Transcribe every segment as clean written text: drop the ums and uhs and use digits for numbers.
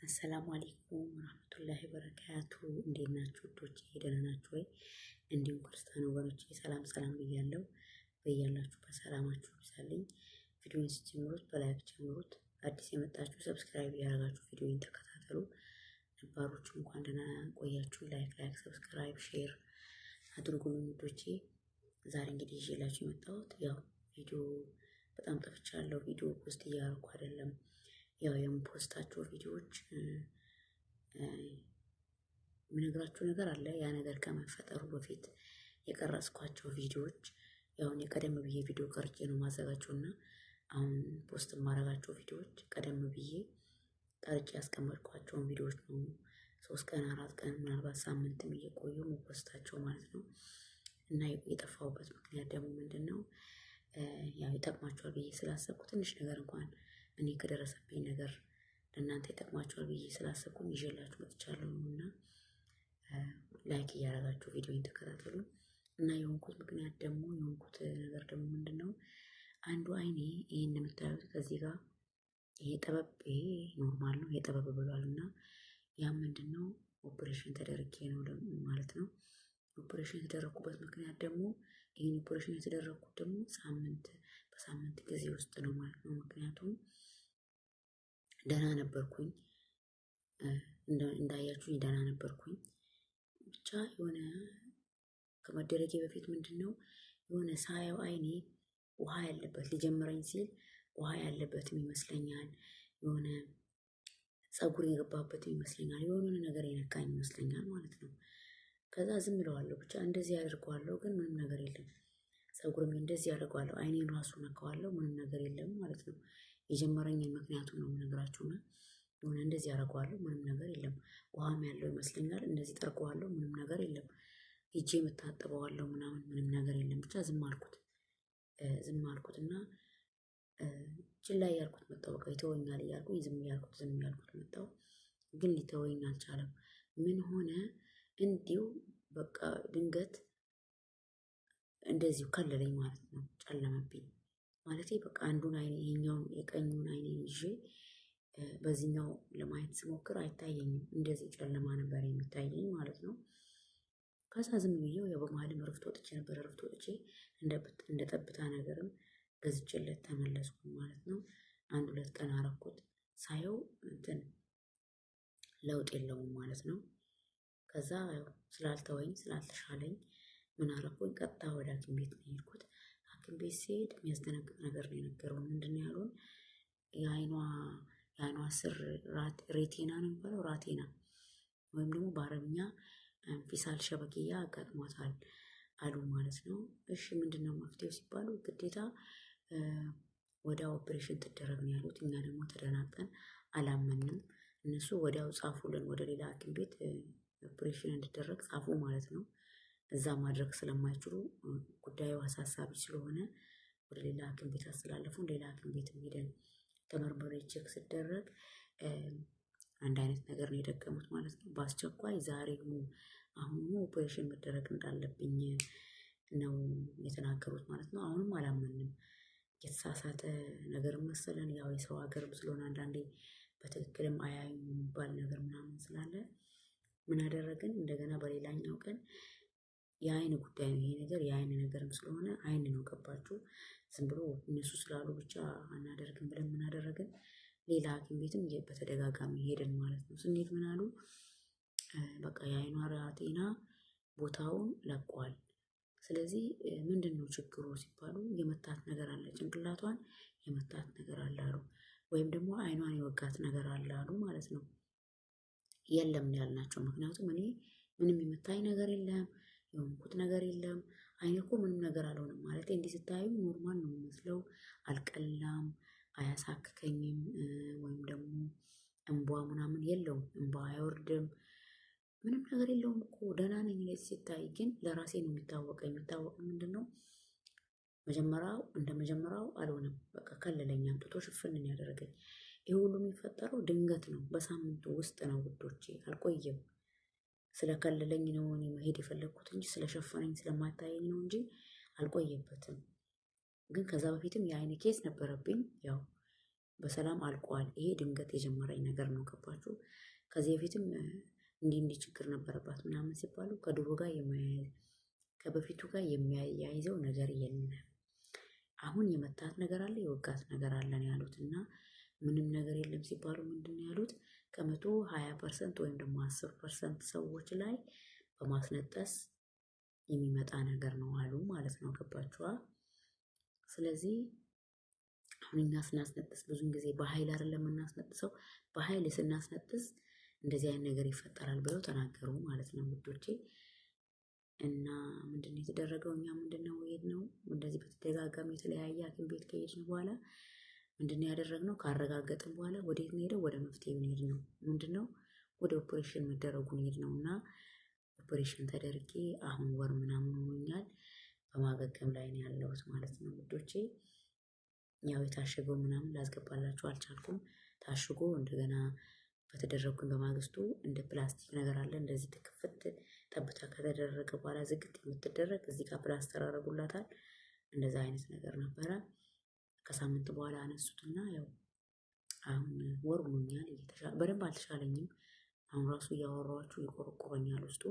አሰላሙ አለይኩም ወራህመቱላሂ ወበረካቱ። እንዴት ናችሁ ውዶቼ? ደህና ናችሁ ወይ? እንዲሁም ክርስቲያን ወገኖቼ ሰላም ሰላም ብያለሁ። በያላችሁ በሰላማችሁ ይብዛልኝ። ቪዲዮውን ሲጀምሩት በላይክ ጀምሩት። አዲስ የመጣችሁ ሰብስክራይብ ያደረጋችሁ ቪዲዮውን ተከታተሉ። ነባሮቹ እንኳን ደህና ቆያችሁ። ላይክ ሰብስክራይብ ሼር አድርጉልኝ ውዶቼ። ዛሬ እንግዲህ ይዤላችሁ የመጣሁት ያው ቪዲዮ በጣም ጠፍቻለሁ። ቪዲዮ ፖስት እያደረኩ አይደለም። ያው የምፖስታቸው ቪዲዮዎች የምነግራችሁ ነገር አለ። ያ ነገር ከመፈጠሩ በፊት የቀረጽኳቸው ቪዲዮዎች ያው እኔ ቀደም ብዬ ቪዲዮ ቀርጬ ነው ማዘጋጀውና አሁን ፖስት የማደርጋቸው ቪዲዮዎች ቀደም ብዬ ቀርጬ ያስቀመጥኳቸውን ቪዲዮዎች ነው 3 ቀን 4 ቀን ምናልባት ሳምንትም እየቆዩ መፖስታቸው ማለት ነው። እና የጠፋሁበት ምክንያት ደግሞ ምንድነው? ያው ይጠቅማቸዋል ብዬ ስላሰብኩ ትንሽ ነገር እንኳን እኔ ከደረሰብኝ ነገር ለእናንተ ይጠቅማችኋል ብዬ ስላሰብኩኝ ይዤላችሁ መጥቻለሁ። እና ላይክ እያደረጋችሁ ቪዲዮውን ተከታተሉ። እና የሆንኩት ምክንያት ደግሞ የሆንኩት ነገር ደግሞ ምንድነው? አንዱ አይኔ ይሄን የምታዩት ከዚህ ጋር ይሄ ኖርማል ነው፣ ይሄ ጠበብ ብሏል። እና ያ ምንድነው ኦፕሬሽን ተደርጌ ነው ማለት ነው። ኦፕሬሽን የተደረኩበት ምክንያት ደግሞ ይሄን ኦፕሬሽን የተደረኩት ደግሞ በሳምንት ጊዜ ውስጥ ነው ማለት ነው። ምክንያቱም ደህና ነበርኩኝ፣ እንዳያችሁኝ ደህና ነበርኩኝ። ብቻ የሆነ ከመደረጌ በፊት ምንድነው የሆነ ሳየው አይኔ ውሃ ያለበት ሊጀምረኝ ሲል ውሃ ያለበትም ይመስለኛል፣ የሆነ ፀጉር የገባበትም ይመስለኛል፣ የሆነ ነገር የነካኝ ይመስለኛል ማለት ነው። ከዛ ዝም ብለዋለሁ፣ ብቻ እንደዚህ ያደርገዋለሁ፣ ግን ምንም ነገር የለም። ፀጉርም እንደዚህ ያደርገዋለሁ፣ አይኔን ራሱ ነካዋለሁ፣ ምንም ነገር የለም ማለት ነው። የጀመረኝን ምክንያቱም ነው የምነግራችሁና የሆነ እንደዚህ ያደርገዋለሁ፣ ምንም ነገር የለም። ውሃም ያለው ይመስለኛል፣ እንደዚህ ጠርገዋለሁ፣ ምንም ነገር የለም። ሄጄ የምታጥበዋለሁ ምንም ነገር የለም። ብቻ ዝም አልኩትና ችላ እያልኩት መጣሁ። በቃ ይተወኛል እያልኩኝ ዝም እያልኩት መጣሁ። ግን ሊተወኝ አልቻለም። ምን ሆነ? እንዲሁ በቃ ድንገት እንደዚሁ ከለለኝ ማለት ነው። ጨለመብኝ ማለቴ በቃ አንዱን አይኔ ይሄኛውን የቀኙን አይኔን ይዤ በዚህኛው ለማየት ስሞክር አይታየኝም። እንደዚህ ጨለማ ነበር የሚታየኝ ማለት ነው። ከዛ ዝም ብዬው ያው በመሀልም እረፍት ወጥቼ ነበር። እረፍት ወጥቼ እንደ ጠብታ ነገርም ገዝቼለት ተመለስኩ ማለት ነው። 1-2 ቀን አረኩት። ሳየው እንትን ለውጥ የለውም ማለት ነው። ከዛ ያው ስላልተሻለኝ ምን አረኩኝ? ቀጥታ ወደ ሐኪም ቤት ነው የሄድኩት። ሐኪም ቤት ሲሄድ የሚያስደነግጥ ነገር ነው የነገሩን። ምንድን ነው ያሉን? የአይኗ ስር ሬቲና ነው የሚባለው፣ ራቴና ወይም ደግሞ በአረብኛ ፊሳል ሸበክያ አጋጥሟታል አሉ ማለት ነው። እሺ ምንድነው መፍትሄው ሲባሉ ግዴታ ወዲያው ኦፕሬሽን ትደረግ ነው ያሉት። እኛ ደግሞ ተደናግጠን አላመንም። እነሱ ወዲያው ጻፉልን፣ ወደ ሌላ ሐኪም ቤት ኦፕሬሽን እንዲደረግ ጻፉ ማለት ነው። እዛ ማድረግ ስለማይችሉ ጉዳዩ አሳሳቢ ስለሆነ ወደ ሌላ ሐኪም ቤት አስተላለፉን። ሌላ ሐኪም ቤት ሄደን ተመርምሬ ቼክ ሲደረግ አንድ አይነት ነገር ነው የደገሙት ማለት ነው። በአስቸኳይ ዛሬውኑ አሁኑ ኦፕሬሽን መደረግ እንዳለብኝ ነው የተናገሩት ማለት ነው። አሁንም አላመንም። የተሳሳተ ነገር መሰለን። ያው የሰው ሀገርም ስለሆነ አንዳንዴ በትክክልም አያዩም የሚባል ነገር ምናምን ስላለ ምን አደረግን? እንደገና በሌላኛው ቀን የአይን ጉዳይ ነው ይሄ ነገር፣ የአይን ነገርም ስለሆነ አይን ነው ገባችሁ። ዝም ብሎ እነሱ ስላሉ ብቻ አናደርግም ብለን ምን አደረግን? ሌላ ሐኪም ቤትም በተደጋጋሚ ሄደን ማለት ነው። ስንሄድ ምን አሉ? በቃ የአይኗ ራቴና ቦታውን ለቋል። ስለዚህ ምንድነው ችግሩ ሲባሉ የመታት ነገር አለ፣ ጭንቅላቷን የመታት ነገር አለ አሉ። ወይም ደግሞ አይኗን የወጋት ነገር አለ አሉ ማለት ነው። የለም ያልናቸው። ምክንያቱም እኔ ምንም የመታኝ ነገር የለም፣ የሆንኩት ነገር የለም። አይኔ እኮ ምንም ነገር አልሆነም ማለት እንዲህ ስታዩ ኖርማል ነው የሚመስለው። አልቀላም፣ አያሳክከኝም፣ ወይም ደግሞ እንቧ ምናምን የለውም፣ እንቧ አይወርድም፣ ምንም ነገር የለውም እኮ ደህና ነኝ ሲታይ። ግን ለራሴ ነው የሚታወቀኝ ምንድነው መጀመሪያው አልሆነም። በቃ ከለለኝ፣ አምጥቶ ሽፍንን ያደረገኝ። ይሄ ሁሉ የሚፈጠረው ድንገት ነው፣ በሳምንቱ ውስጥ ነው ውዶቼ፣ አልቆየም። ስለከለለኝ ነው እኔ መሄድ የፈለግኩት እንጂ ስለሸፈነኝ ስለማይታየኝ ነው እንጂ አልቆየበትም። ግን ከዛ በፊትም የአይን ኬስ ነበረብኝ። ያው በሰላም አልቋል። ይሄ ድንገት የጀመረኝ ነገር ነው። ገባችሁ? ከዚህ በፊትም እንዲህ ችግር ነበረባት ምናምን ሲባሉ ከድሮ ጋር ከበፊቱ ጋር የሚያያይዘው ነገር የለም። አሁን የመታት ነገር አለ፣ የወጋት ነገር አለን ያሉት እና ምንም ነገር የለም ሲባሉ ምንድን ነው ያሉት? ከ120% ወይም ደግሞ 10% ሰዎች ላይ በማስነጠስ የሚመጣ ነገር ነው አሉ ማለት ነው። ገባችኋ? ስለዚህ አሁን እኛ ስናስነጥስ ብዙን ጊዜ በኃይል አይደለም የምናስነጥሰው። በኃይል ስናስነጥስ እንደዚህ አይነት ነገር ይፈጠራል ብለው ተናገሩ ማለት ነው ውዶቼ። እና ምንድነው የተደረገው? እኛ ምንድነው የሄድነው እንደዚህ በተደጋጋሚ የተለያየ ሐኪም ቤት ከሄድን በኋላ ምንድነው ያደረግነው? ካረጋገጥን በኋላ ወዴት ነው ሄደው? ወደ መፍትሄው ሄድ ነው። ምንድነው ወደ ኦፕሬሽን መደረጉን ሄድ ነው እና ኦፕሬሽን ተደርጌ አሁን ወር ምናምን ሆኖኛል። በማገገም ላይ ነው ያለሁት ማለት ነው ውዶቼ። ያው የታሸገው ምናምን ላስገባላችሁ አልቻልኩም። ታሽጎ እንደገና በተደረጉኝ በማግስቱ እንደ ፕላስቲክ ነገር አለ እንደዚህ ትክፍት ጠብታ ከተደረገ በኋላ ዝግት የምትደረግ እዚህ ጋር ፕላስተር አደረጉላታል። እንደዛ አይነት ነገር ነበረ። ከሳምንት በኋላ አነሱትና ያው አሁን ወር ሆኖኛል። በደንብ አልተሻለኝም። አሁን ራሱ እያወራኋችሁ ይቆረቆረኛል ውስጡ።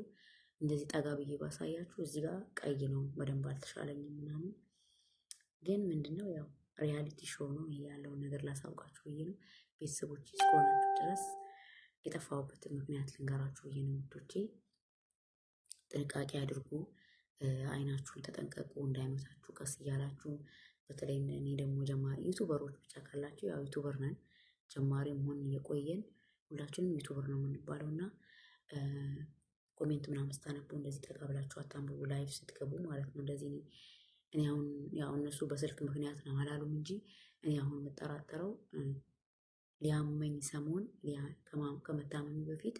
እንደዚህ ጠጋ ብዬ ባሳያችሁ እዚህ ጋር ቀይ ነው። በደንብ አልተሻለኝም ምናምን። ግን ምንድነው ያው ሪያሊቲ ሾው ነው። ይሄ ያለውን ነገር ላሳውቃችሁ ብዬ ነው። ቤተሰቦች እስከሆናችሁ ድረስ የጠፋሁበትን ምክንያት ልንገራችሁ ብዬ ነው ውዶቼ። ጥንቃቄ አድርጉ። አይናችሁን ተጠንቀቁ እንዳይመታችሁ ቀስ እያላችሁ። በተለይ እኔ ደግሞ ጀማሪ ዩቱበሮች ብቻ ካላችሁ ያው ዩቱበር ነን። ጀማሪ መሆን እየቆየን ሁላችንም ዩቱበር ነው የምንባለው እና ኮሜንት ምናምን ስታነቡ እንደዚህ ጠጋ ብላችሁ አታንብቡ። ላይቭ ስትገቡ ማለት ነው። እንደዚህ እኔ አሁን ያው እነሱ በስልክ ምክንያት ነው አላሉም እንጂ እኔ አሁን የምጠራጠረው ሊያመኝ ሰሞን ከመታመሚ በፊት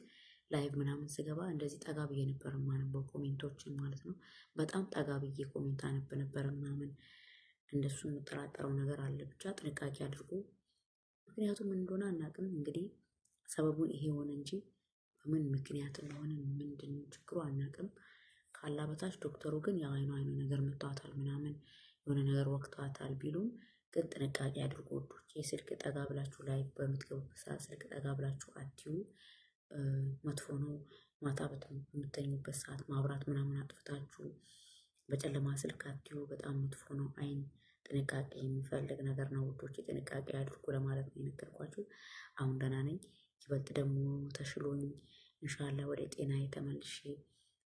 ላይቭ ምናምን ስገባ እንደዚህ ጠጋ ብዬ ነበር የማነበው ኮሜንቶችን ማለት ነው። በጣም ጠጋ ብዬ ኮሜንት አነብ ነበር ምናምን። እንደሱ የምጠራጠረው ነገር አለ። ብቻ ጥንቃቄ አድርጉ። ምክንያቱም ምን እንደሆነ አናውቅም። እንግዲህ ሰበቡን ይሄ ሆነ እንጂ በምን ምክንያት እንደሆነ ምንድን ችግሩ አናውቅም። ካላ በታች ዶክተሩ ግን ያው አይኑ ነገር መቷታል ምናምን የሆነ ነገር ወቅቷታል ቢሉም ግን ጥንቃቄ አድርጉ ወዶች። የስልክ ጠጋ ብላችሁ ላይ በምትገቡበት ሰዓት ስልክ ጠጋ ብላችሁ አትዩ። መጥፎ ነው። ማታ በምትተኙበት ሰዓት ማብራት ምናምን አጥፍታችሁ በጨለማ ስልክ አትዩ። በጣም መጥፎ ነው። አይን ጥንቃቄ የሚፈልግ ነገር ነው ውዶች። ጥንቃቄ አድርጉ ለማለት ነው የነገርኳችሁ። አሁን ደህና ነኝ። ይበልጥ ደግሞ ተሽሎኝ ኢንሻአላህ ወደ ጤናዬ ተመልሼ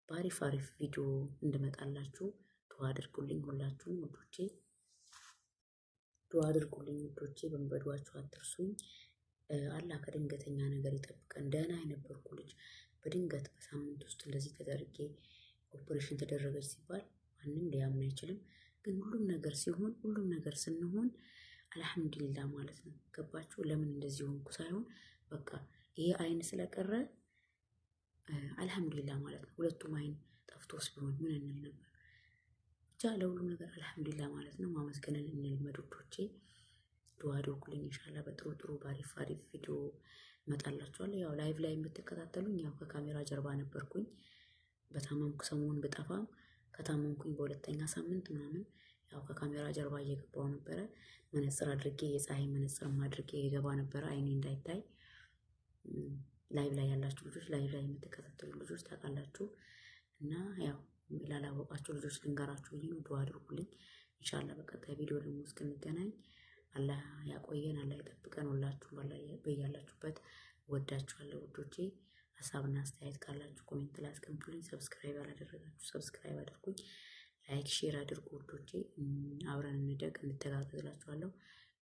በአሪፍ ቪዲዮ እንድመጣላችሁ ዱአ አድርጉልኝ። ሁላችሁም ውዶቼ ዱአ አድርጉልኝ ውዶቼ። በዱአችሁ አትርሱኝ። አላህ ከድንገተኛ ነገር ይጠብቀን። ደህና የነበርኩ ልጅ በድንገት በሳምንት ውስጥ እንደዚህ ተደርጌ ኦፕሬሽን ተደረገች ሲባል ማንም ሊያምን አይችልም። ግን ሁሉም ነገር ሲሆን ሁሉም ነገር ስንሆን አልሐምዱሊላህ ማለት ነው። ገባችሁ? ለምን እንደዚህ ሆንኩ ሳይሆን በቃ ይሄ አይን ስለቀረ አልሐምዱሊላህ ማለት ነው። ሁለቱም አይን ጠፍቶስ ቢሆን ምን እንል ነበር? ብቻ ለሁሉም ነገር አልሐምዱሊላህ ማለት ነው። ማመስገንን እንልመድ ውዶቼ። ዱአ አድርጉልኝ። ኢንሻአላህ በጥሩ በአሪፍ ቪዲዮ እመጣላችኋለሁ። ያው ላይቭ ላይ የምትከታተሉኝ ያው ከካሜራ ጀርባ ነበርኩኝ። በታመምኩ ሰሞን ብጠፋም ከታመምኩኝ በሁለተኛ ሳምንት ምናምን ያው ከካሜራ ጀርባ እየገባው ነበረ። መነጽር አድርጌ የፀሐይ መነጽርም አድርጌ የገባ ነበረ አይኔ እንዳይታይ። ላይቭ ላይ ያላችሁ ልጆች ላይቭ ላይ የምትከታተሉ ልጆች ታውቃላችሁ። እና ያው ላላወቃችሁ ልጆች ልንገራችሁ ብዬ ነው። ዱአ አድርጉልኝ። ኢንሻአላህ በቀጣይ ቪዲዮ ደግሞ እስክንገናኝ አላህ ያቆየን፣ አላህ ይጠብቀን። ሁላችሁም በያላችሁበት ወዳችኋለሁ ውዶቼ። ሀሳብና አስተያየት ካላችሁ ኮሜንት ላይ አስቀምጡልኝ። ሰብስክራይብ ያላደረጋችሁ ሰብስክራይብ አድርጉኝ። ላይክ ሼር አድርጉ ውዶቼ። አብረን እንደግ እንተጋገዝላችኋለሁ።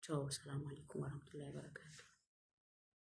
ቻው። ሰላም አለይኩም ወራህመቱላሂ ወበረካቱ።